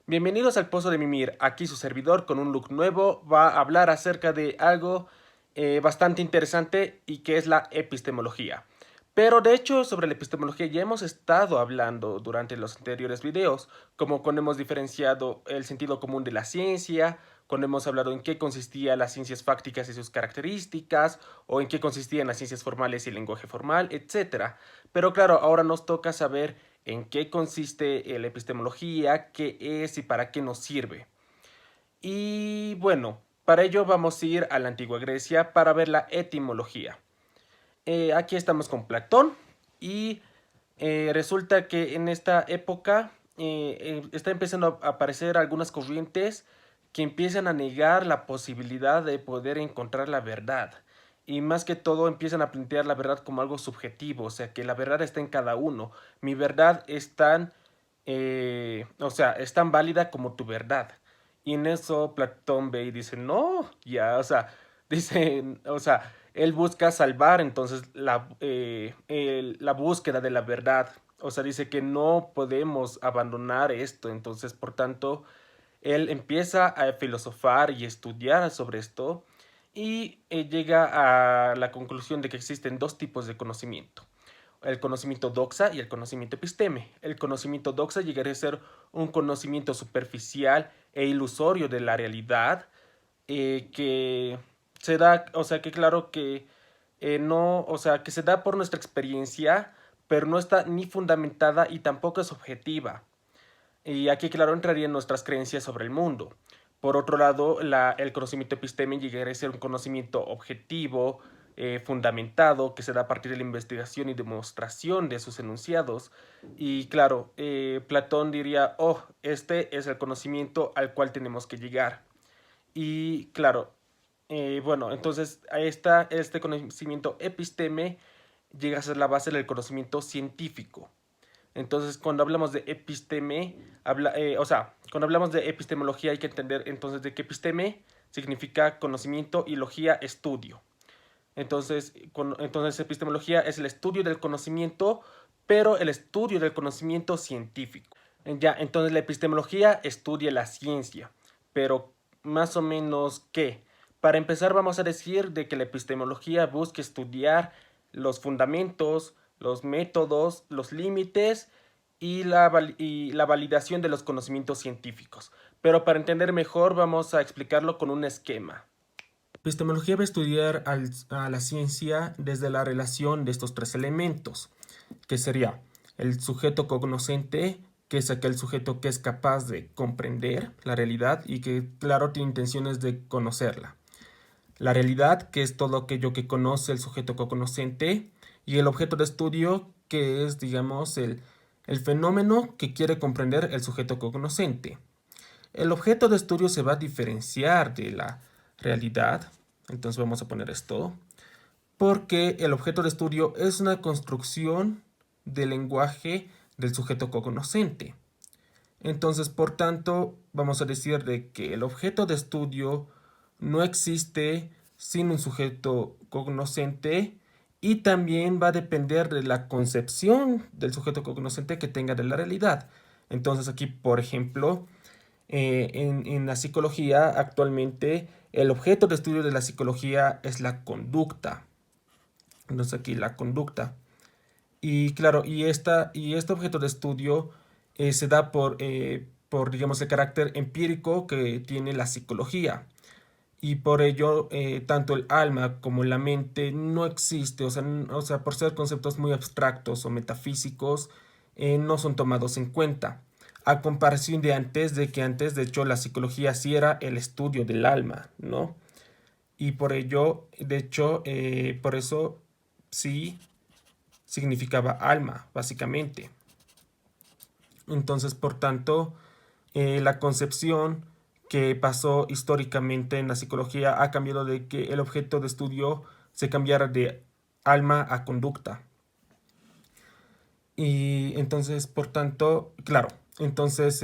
Bienvenidos al Pozo de Mimir. Aquí su servidor con un look nuevo va a hablar acerca de algo bastante interesante y que es la epistemología. Pero de hecho sobre la epistemología ya hemos estado hablando durante los anteriores videos, como cuando hemos diferenciado el sentido común de la ciencia, cuando hemos hablado en qué consistían las ciencias fácticas y sus características, o en qué consistían las ciencias formales y el lenguaje formal, etc. Pero claro, ahora nos toca saber en qué consiste la epistemología, qué es y para qué nos sirve. Y bueno, para ello vamos a ir a la antigua Grecia para ver la etimología. Aquí estamos con Platón y resulta que en esta época está empezando a aparecer algunas corrientes que empiezan a negar la posibilidad de poder encontrar la verdad. Y más que todo empiezan a plantear la verdad como algo subjetivo, o sea que la verdad está en cada uno. Mi verdad es tan, es tan válida como tu verdad. Y en eso Platón ve y dice, no, ya, o sea, dice, o sea, él busca salvar entonces la búsqueda de la verdad. O sea, dice que no podemos abandonar esto. Entonces, por tanto, él empieza a filosofar y estudiar sobre esto y llega a la conclusión de que existen dos tipos de conocimiento. El conocimiento doxa y el conocimiento episteme. El conocimiento doxa llegaría a ser un conocimiento superficial e ilusorio de la realidad que se da, o sea, que claro que no, o sea, que se da por nuestra experiencia, pero no está ni fundamentada y tampoco es objetiva. Y aquí, claro, entrarían nuestras creencias sobre el mundo. Por otro lado, el conocimiento episteme llegaría a ser un conocimiento objetivo, fundamentado, que se da a partir de la investigación y demostración de sus enunciados. Y claro, Platón diría, oh, este es el conocimiento al cual tenemos que llegar. Y claro, bueno, entonces este conocimiento episteme llega a ser la base del conocimiento científico. Entonces, cuando hablamos de episteme, cuando hablamos de epistemología hay que entender entonces de que episteme significa conocimiento y logía estudio. Entonces epistemología es el estudio del conocimiento, pero el estudio del conocimiento científico. Ya, entonces la epistemología estudia la ciencia, pero más o menos ¿qué? Para empezar vamos a decir de que la epistemología busca estudiar los fundamentos, los métodos, los límites y la validación de los conocimientos científicos. Pero para entender mejor vamos a explicarlo con un esquema. Epistemología va a estudiar a la ciencia desde la relación de estos tres elementos, que sería el sujeto cognoscente, que es aquel sujeto que es capaz de comprender la realidad y que, claro, tiene intenciones de conocerla. La realidad, que es todo aquello que conoce el sujeto cognoscente, y el objeto de estudio, que es, digamos, el fenómeno que quiere comprender el sujeto cognoscente. El objeto de estudio se va a diferenciar de la realidad, entonces vamos a poner esto, porque el objeto de estudio es una construcción del lenguaje del sujeto cognoscente. Entonces, por tanto, vamos a decir de que el objeto de estudio no existe sin un sujeto cognoscente y también va a depender de la concepción del sujeto cognoscente que tenga de la realidad. Entonces aquí, por ejemplo, en la psicología actualmente el objeto de estudio de la psicología es la conducta. Entonces aquí la conducta. Y claro, y este objeto de estudio se da por, digamos, el carácter empírico que tiene la psicología. Y por ello, tanto el alma como la mente no existe, o sea, por ser conceptos muy abstractos o metafísicos, no son tomados en cuenta. A comparación de que antes, de hecho, la psicología sí era el estudio del alma, ¿no? Y por ello, de hecho, por eso sí significaba alma, básicamente. Entonces, por tanto, la concepción que pasó históricamente en la psicología ha cambiado de que el objeto de estudio se cambiara de alma a conducta. Y entonces, por tanto, claro, entonces,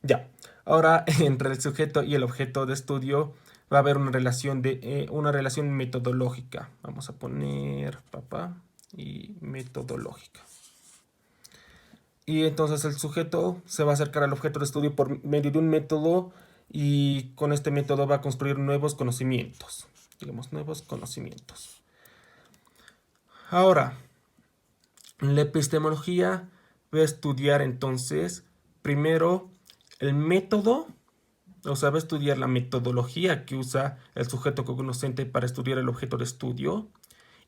ya. Ahora, entre el sujeto y el objeto de estudio va a haber una relación metodológica. Vamos a poner papá y metodológica. y entonces el sujeto se va a acercar al objeto de estudio por medio de un método y con este método va a construir nuevos conocimientos, digamos, nuevos conocimientos. Ahora, la epistemología va a estudiar entonces primero el método, o sea, va a estudiar la metodología que usa el sujeto cognoscente para estudiar el objeto de estudio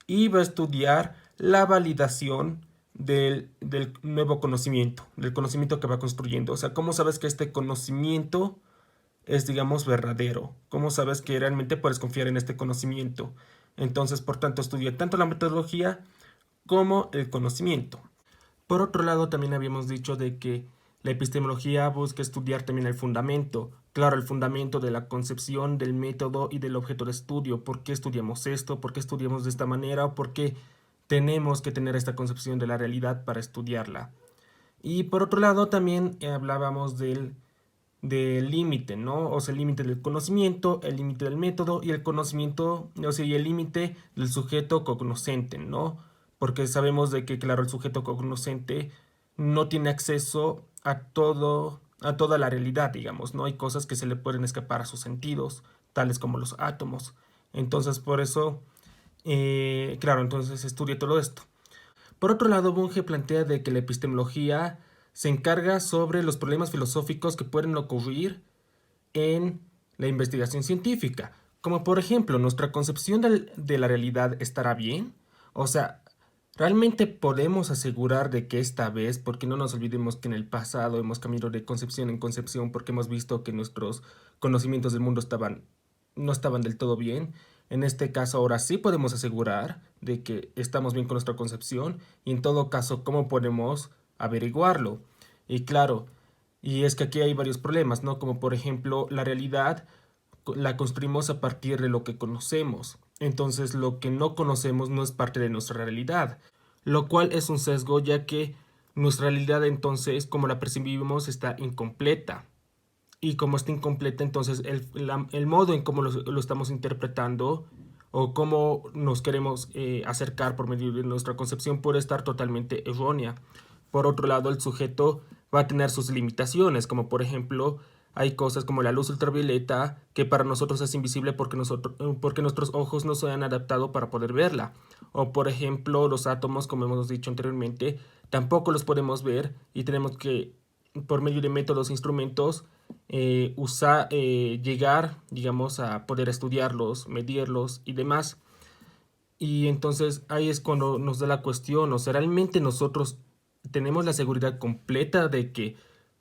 y va a estudiar la validación del nuevo conocimiento, del conocimiento que va construyendo. O sea, ¿cómo sabes que este conocimiento es, digamos, verdadero? ¿Cómo sabes que realmente puedes confiar en este conocimiento? Entonces, por tanto, estudia tanto la metodología como el conocimiento. Por otro lado, también habíamos dicho de que la epistemología busca estudiar también el fundamento, claro, el fundamento de la concepción, del método y del objeto de estudio. ¿Por qué estudiamos esto? ¿Por qué estudiamos de esta manera? ¿O por qué tenemos que tener esta concepción de la realidad para estudiarla? Y por otro lado, también hablábamos del límite, ¿no? O sea, el límite del conocimiento, el límite del método y el conocimiento, o sea, y el límite del sujeto cognoscente, ¿no? Porque sabemos de que, claro, el sujeto cognoscente no tiene acceso a todo, a toda la realidad, digamos, ¿no? Hay cosas que se le pueden escapar a sus sentidos, tales como los átomos. Entonces, por eso, claro, entonces estudia todo esto. Por otro lado, Bunge plantea de que la epistemología se encarga sobre los problemas filosóficos que pueden ocurrir en la investigación científica, como por ejemplo, ¿nuestra concepción de la realidad estará bien? O sea, ¿realmente podemos asegurar de que esta vez, porque no nos olvidemos que en el pasado hemos cambiado de concepción en concepción porque hemos visto que nuestros conocimientos del mundo no estaban del todo bien? En este caso, ahora sí podemos asegurar de que estamos bien con nuestra concepción y en todo caso, ¿cómo podemos averiguarlo? Y claro, y es que aquí hay varios problemas, ¿no? Como por ejemplo, la realidad la construimos a partir de lo que conocemos. Entonces, lo que no conocemos no es parte de nuestra realidad, lo cual es un sesgo ya que nuestra realidad entonces, como la percibimos, está incompleta. Y como está incompleta, entonces el modo en cómo lo estamos interpretando o cómo nos queremos acercar por medio de nuestra concepción puede estar totalmente errónea. Por otro lado, el sujeto va a tener sus limitaciones, como por ejemplo, hay cosas como la luz ultravioleta que para nosotros es invisible porque nuestros ojos no se han adaptado para poder verla. O por ejemplo, los átomos, como hemos dicho anteriormente, tampoco los podemos ver y tenemos que, por medio de métodos e instrumentos, llegar, digamos, a poder estudiarlos, medirlos y demás. Y entonces ahí es cuando nos da la cuestión, o sea, ¿realmente nosotros tenemos la seguridad completa de que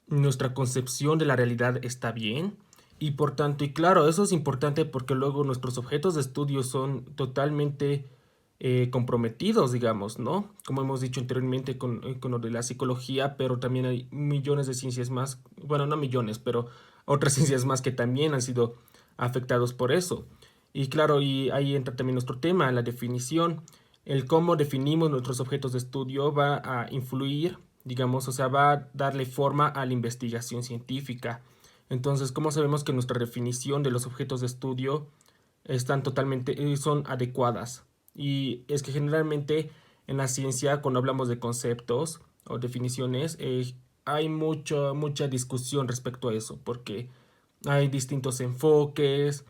nuestra concepción de la realidad está bien? Y por tanto, y claro, eso es importante porque luego nuestros objetos de estudio son totalmente comprometidos, digamos, ¿no? Como hemos dicho anteriormente con lo de la psicología, pero también hay millones de ciencias más, bueno, no millones, pero otras ciencias más que también han sido afectados por eso. Y claro, y ahí entra también nuestro tema, la definición. El cómo definimos nuestros objetos de estudio va a influir, digamos, o sea, va a darle forma a la investigación científica. Entonces, ¿cómo sabemos que nuestra definición de los objetos de estudio están totalmente, son adecuadas? Y es que generalmente en la ciencia, cuando hablamos de conceptos o definiciones, hay mucha discusión respecto a eso, porque hay distintos enfoques,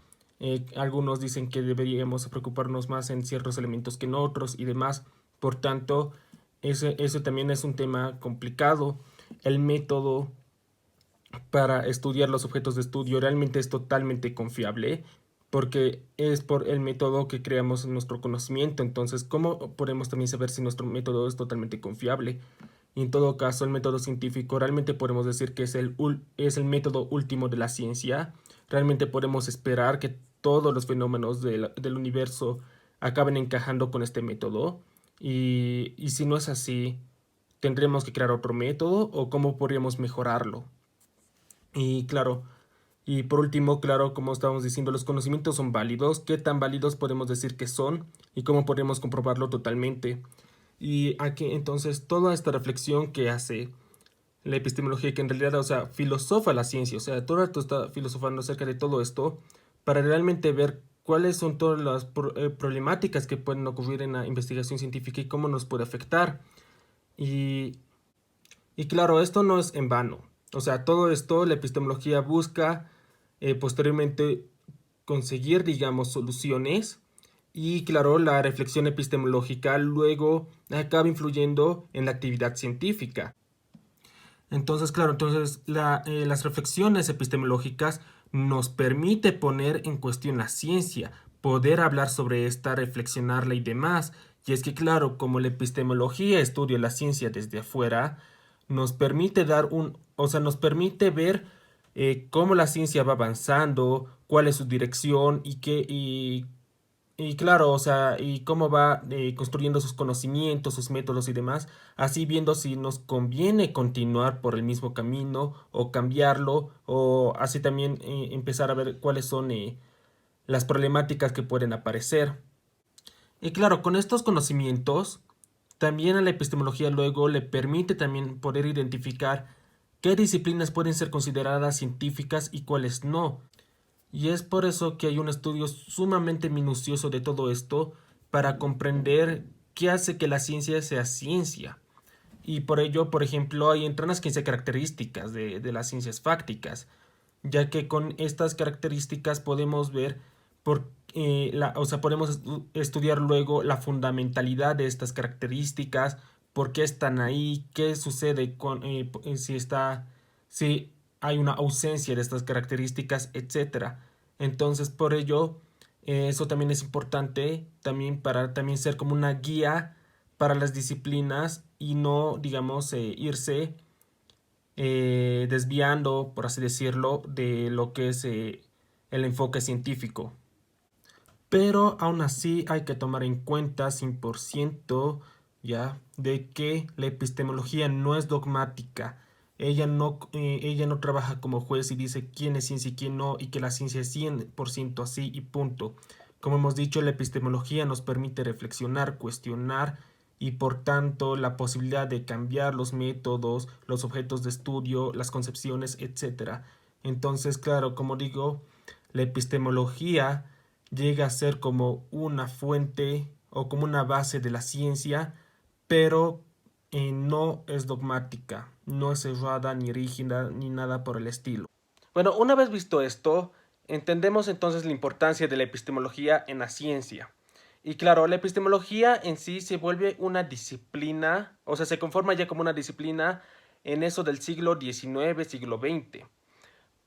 algunos dicen que deberíamos preocuparnos más en ciertos elementos que en otros y demás. Por tanto, ese también es un tema complicado. El método para estudiar los objetos de estudio realmente es totalmente confiable porque es por el método que creamos nuestro conocimiento. Entonces, ¿cómo podemos también saber si nuestro método es totalmente confiable? Y en todo caso, el método científico realmente podemos decir que es el método último de la ciencia. Realmente podemos esperar que todos los fenómenos del universo acaben encajando con este método. Y si no es así, ¿tendremos que crear otro método o cómo podríamos mejorarlo? Y claro, y por último, claro, como estábamos diciendo, los conocimientos son válidos. ¿Qué tan válidos podemos decir que son? ¿Y cómo podemos comprobarlo totalmente? Y aquí entonces toda esta reflexión que hace la epistemología, que en realidad, o sea, filosofa la ciencia, o sea, todo esto está filosofando acerca de todo esto para realmente ver cuáles son todas las problemáticas que pueden ocurrir en la investigación científica y cómo nos puede afectar. Y Y claro, esto no es en vano. O sea, todo esto, la epistemología busca posteriormente conseguir, digamos, soluciones. Y claro, la reflexión epistemológica luego acaba influyendo en la actividad científica. Entonces, claro, las reflexiones epistemológicas nos permite poner en cuestión la ciencia, poder hablar sobre esta, reflexionarla y demás. Y es que, claro, como la epistemología estudia la ciencia desde afuera, nos permite nos permite ver cómo la ciencia va avanzando, cuál es su dirección y claro, o sea, y cómo va construyendo sus conocimientos, sus métodos y demás, así viendo si nos conviene continuar por el mismo camino o cambiarlo, o así también empezar a ver cuáles son las problemáticas que pueden aparecer. Y claro, con estos conocimientos, también a la epistemología luego le permite también poder identificar qué disciplinas pueden ser consideradas científicas y cuáles no. Y es por eso que hay un estudio sumamente minucioso de todo esto para comprender qué hace que la ciencia sea ciencia. Y por ello, por ejemplo, hay entran las 15 características de las ciencias fácticas, ya que con estas características podemos ver o sea, podemos estudiar luego la fundamentalidad de estas características, por qué están ahí, qué sucede si hay una ausencia de estas características, etcétera. Entonces, por ello, eso también es importante también para también ser como una guía para las disciplinas y no, digamos, irse desviando, por así decirlo, de lo que es el enfoque científico. Pero aún así hay que tomar en cuenta 100% ya de que la epistemología no es dogmática. Ella no trabaja como juez y dice quién es ciencia y quién no, y que la ciencia es 100% así y punto. Como hemos dicho, la epistemología nos permite reflexionar, cuestionar y por tanto la posibilidad de cambiar los métodos, los objetos de estudio, las concepciones, etcétera. Entonces, claro, como digo, la epistemología llega a ser como una fuente o como una base de la ciencia, pero no es dogmática, no es cerrada ni rígida ni nada por el estilo. Bueno, una vez visto esto, entendemos entonces la importancia de la epistemología en la ciencia. Y claro, la epistemología en sí se vuelve una disciplina, o sea, se conforma ya como una disciplina en eso del siglo XIX, siglo XX.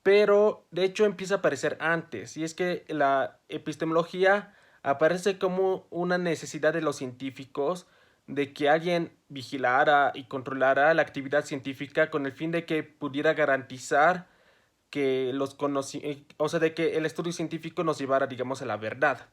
Pero de hecho empieza a aparecer antes, y es que la epistemología aparece como una necesidad de los científicos de que alguien vigilara y controlara la actividad científica con el fin de que pudiera garantizar que o sea, de que el estudio científico nos llevara, digamos, a la verdad.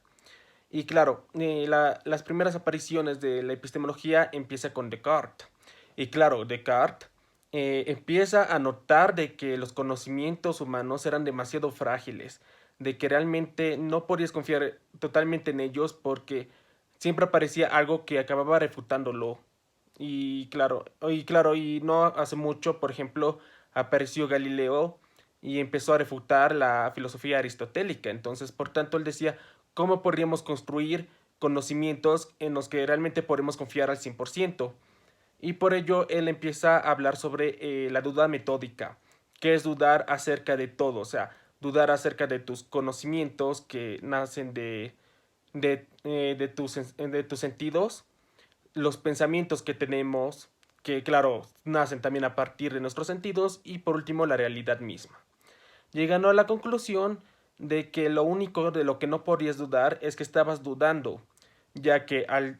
Y claro, las primeras apariciones de la epistemología empieza con Descartes. Y claro, Descartes empieza a notar de que los conocimientos humanos eran demasiado frágiles, de que realmente no podías confiar totalmente en ellos porque siempre aparecía algo que acababa refutándolo. Y no hace mucho, por ejemplo, apareció Galileo y empezó a refutar la filosofía aristotélica. Entonces, por tanto, él decía, ¿cómo podríamos construir conocimientos en los que realmente podemos confiar al 100%? Y por ello él empieza a hablar sobre la duda metódica, que es dudar acerca de todo, o sea, dudar acerca de tus conocimientos que nacen de tus sentidos, los pensamientos que tenemos, que claro, nacen también a partir de nuestros sentidos, y por último la realidad misma. Llegando a la conclusión de que lo único de lo que no podías dudar es que estabas dudando, ya que al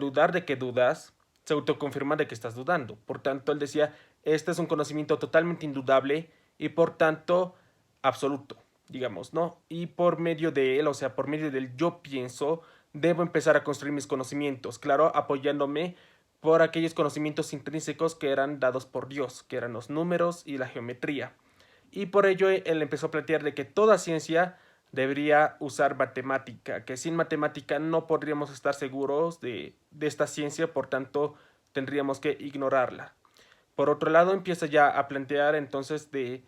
dudar de que dudas, se autoconfirma de que estás dudando. Por tanto, él decía, este es un conocimiento totalmente indudable y por tanto absoluto, digamos, ¿no? Y por medio de él, o sea, por medio del yo pienso, debo empezar a construir mis conocimientos, claro, apoyándome por aquellos conocimientos intrínsecos que eran dados por Dios, que eran los números y la geometría. Y por ello él empezó a plantear de que toda ciencia debería usar matemática, que sin matemática no podríamos estar seguros de esta ciencia, por tanto tendríamos que ignorarla. Por otro lado, empieza ya a plantear entonces de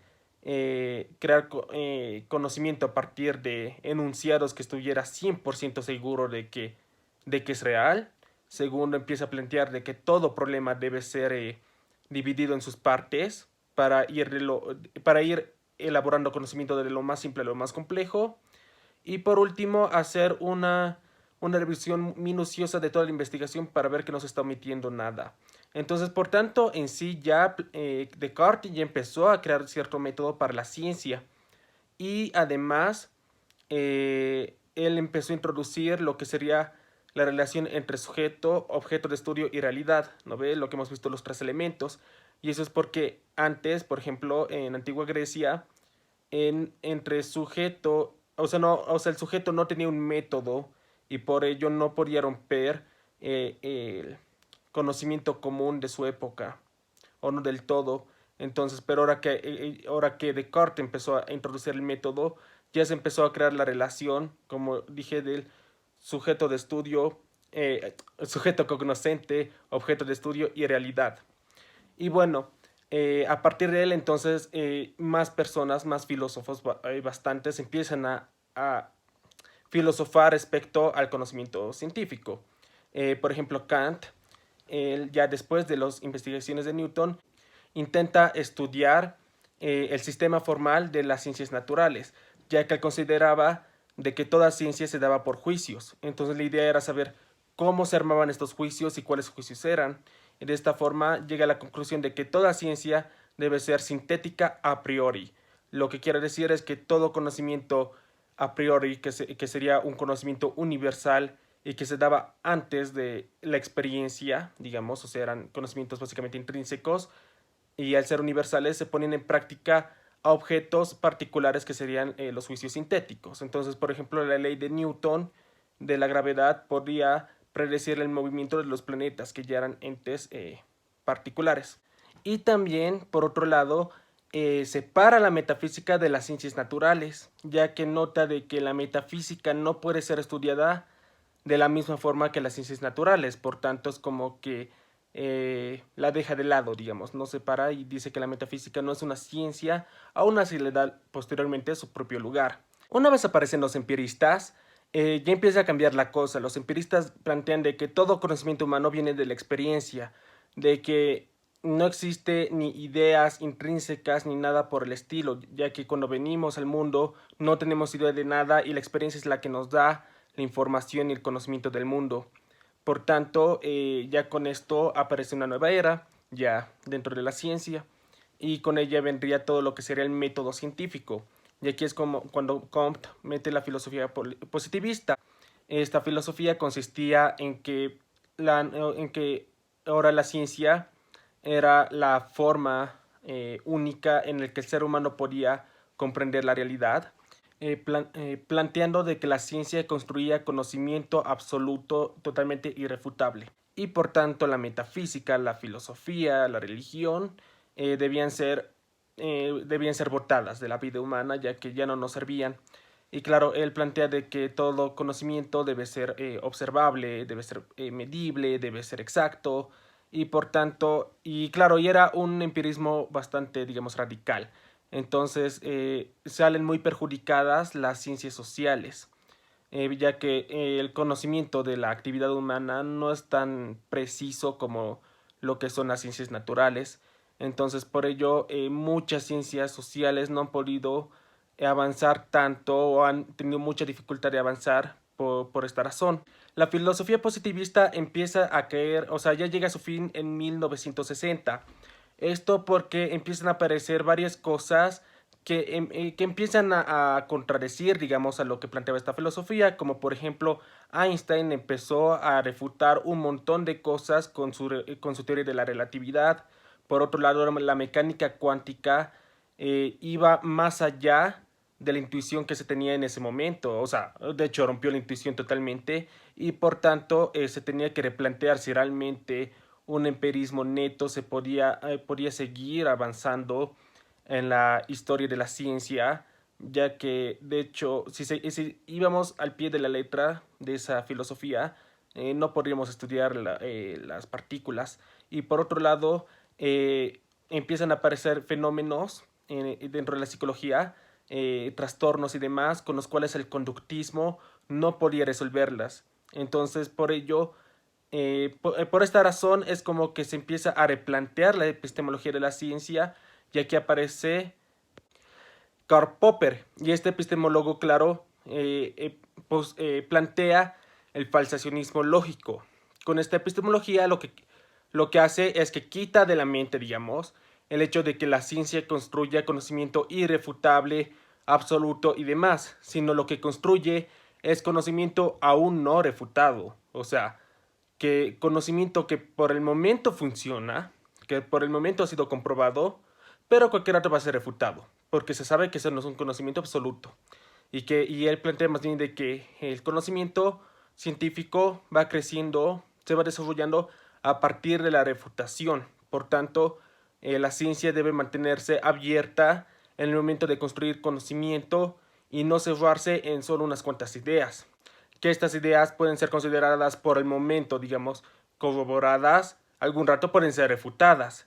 crear conocimiento a partir de enunciados que estuviera 100% seguro de que es real. Segundo, empieza a plantear de que todo problema debe ser dividido en sus partes para ir elaborando conocimiento de lo más simple a lo más complejo. Y por último, hacer una revisión minuciosa de toda la investigación para ver que no se está omitiendo nada. Entonces, por tanto, en sí ya Descartes ya empezó a crear cierto método para la ciencia. Y además, él empezó a introducir lo que sería la relación entre sujeto, objeto de estudio y realidad, ¿no ve? Lo que hemos visto, los tres elementos. Y eso es porque antes, por ejemplo, en antigua Grecia, entre sujeto, el sujeto no tenía un método y por ello no podía romper el conocimiento común de su época, o no del todo. Entonces, pero ahora que Descartes empezó a introducir el método, ya se empezó a crear la relación, como dije, del sujeto de estudio, sujeto cognoscente, objeto de estudio y realidad. Y bueno, a partir de él entonces más personas, más filósofos, bastantes, empiezan a filosofar respecto al conocimiento científico. Por ejemplo, Kant, él ya después de las investigaciones de Newton, intenta estudiar el sistema formal de las ciencias naturales, ya que él consideraba de que toda ciencia se daba por juicios. Entonces la idea era saber cómo se armaban estos juicios y cuáles juicios eran. Y de esta forma llega a la conclusión de que toda ciencia debe ser sintética a priori. Lo que quiere decir es que todo conocimiento a priori, que sería un conocimiento universal y que se daba antes de la experiencia, digamos, o sea, eran conocimientos básicamente intrínsecos, y al ser universales se ponen en práctica a objetos particulares que serían los juicios sintéticos. Entonces, por ejemplo, la ley de Newton de la gravedad podría predecir el movimiento de los planetas, que ya eran entes particulares. Y también, por otro lado, separa la metafísica de las ciencias naturales, ya que nota de que la metafísica no puede ser estudiada de la misma forma que las ciencias naturales, por tanto es como que la deja de lado, digamos, no separa y dice que la metafísica no es una ciencia, aún así le da posteriormente su propio lugar. Una vez aparecen los empiristas, ya empieza a cambiar la cosa. Los empiristas plantean de que todo conocimiento humano viene de la experiencia, de que no existe ni ideas intrínsecas ni nada por el estilo, ya que cuando venimos al mundo no tenemos idea de nada y la experiencia es la que nos da la información y el conocimiento del mundo. Por tanto, ya con esto aparece una nueva era, ya dentro de la ciencia, y con ella vendría todo lo que sería el método científico. Y aquí es como cuando Comte mete la filosofía positivista. Esta filosofía consistía en que ahora la ciencia era la forma única en la que el ser humano podía comprender la realidad, planteando de que la ciencia construía conocimiento absoluto totalmente irrefutable. Y por tanto la metafísica, la filosofía, la religión debían ser botadas de la vida humana, ya que ya no nos servían. Y claro, él plantea de que todo conocimiento debe ser observable, debe ser medible, debe ser exacto, y por tanto, y claro, y era un empirismo bastante, digamos, radical. Entonces, salen muy perjudicadas las ciencias sociales, ya que el conocimiento de la actividad humana no es tan preciso como lo que son las ciencias naturales. Entonces, por ello, muchas ciencias sociales no han podido avanzar tanto o han tenido mucha dificultad de avanzar por esta razón. La filosofía positivista empieza a caer, o sea, ya llega a su fin en 1960. Esto porque empiezan a aparecer varias cosas que empiezan a contradecir, digamos, a lo que planteaba esta filosofía, como por ejemplo Einstein empezó a refutar un montón de cosas con su teoría de la relatividad. Por otro lado, la mecánica cuántica iba más allá de la intuición que se tenía en ese momento. O sea, de hecho rompió la intuición totalmente y por tanto se tenía que replantear si realmente un empirismo neto podía seguir avanzando en la historia de la ciencia, ya que de hecho si íbamos al pie de la letra de esa filosofía, no podríamos estudiar las partículas. Y por otro lado, empiezan a aparecer fenómenos dentro de la psicología, trastornos y demás, con los cuales el conductismo no podía resolverlas. Entonces, por ello, Por esta razón es como que se empieza a replantear la epistemología de la ciencia, ya que aparece Karl Popper, y este epistemólogo, claro, plantea el falsacionismo lógico. Con esta epistemología lo que hace es que quita de la mente, digamos, el hecho de que la ciencia construya conocimiento irrefutable, absoluto y demás, sino lo que construye es conocimiento aún no refutado. O sea, que conocimiento que por el momento funciona, que por el momento ha sido comprobado, pero cualquier otro va a ser refutado, porque se sabe que eso no es un conocimiento absoluto. Y él plantea más bien de que el conocimiento científico va creciendo, se va desarrollando a partir de la refutación. Por tanto, la ciencia debe mantenerse abierta en el momento de construir conocimiento y no cerrarse en solo unas cuantas ideas. Que estas ideas pueden ser consideradas por el momento, digamos, corroboradas, algún rato pueden ser refutadas.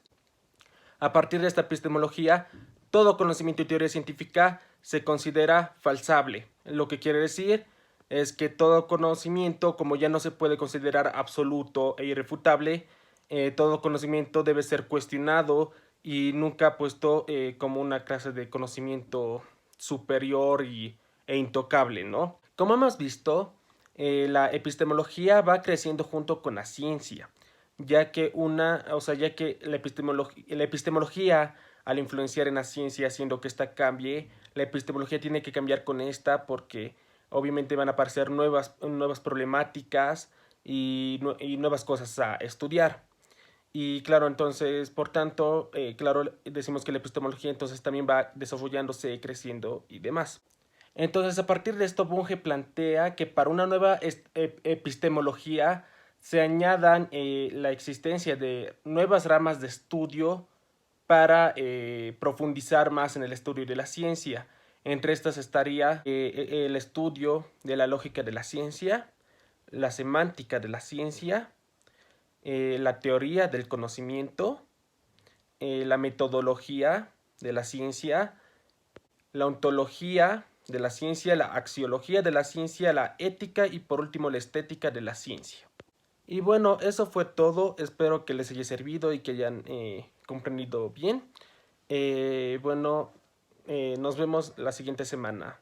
A partir de esta epistemología, todo conocimiento y teoría científica se considera falsable. Lo que quiere decir es que todo conocimiento, como ya no se puede considerar absoluto e irrefutable, todo conocimiento debe ser cuestionado y nunca puesto como una clase de conocimiento superior e intocable, ¿no? Como hemos visto, la epistemología va creciendo junto con la ciencia, ya que la epistemología, al influenciar en la ciencia, haciendo que ésta cambie, la epistemología tiene que cambiar con esta porque obviamente van a aparecer nuevas problemáticas y nuevas cosas a estudiar. Y claro, entonces, por tanto, claro, decimos que la epistemología entonces también va desarrollándose, creciendo y demás. Entonces, a partir de esto, Bunge plantea que para una nueva epistemología se añadan la existencia de nuevas ramas de estudio para profundizar más en el estudio de la ciencia. Entre estas estaría el estudio de la lógica de la ciencia, la semántica de la ciencia, la teoría del conocimiento, la metodología de la ciencia, la ontología de la ciencia, la axiología de la ciencia, la ética y por último la estética de la ciencia. Y bueno, eso fue todo. Espero que les haya servido y que hayan comprendido bien. Bueno, nos vemos la siguiente semana.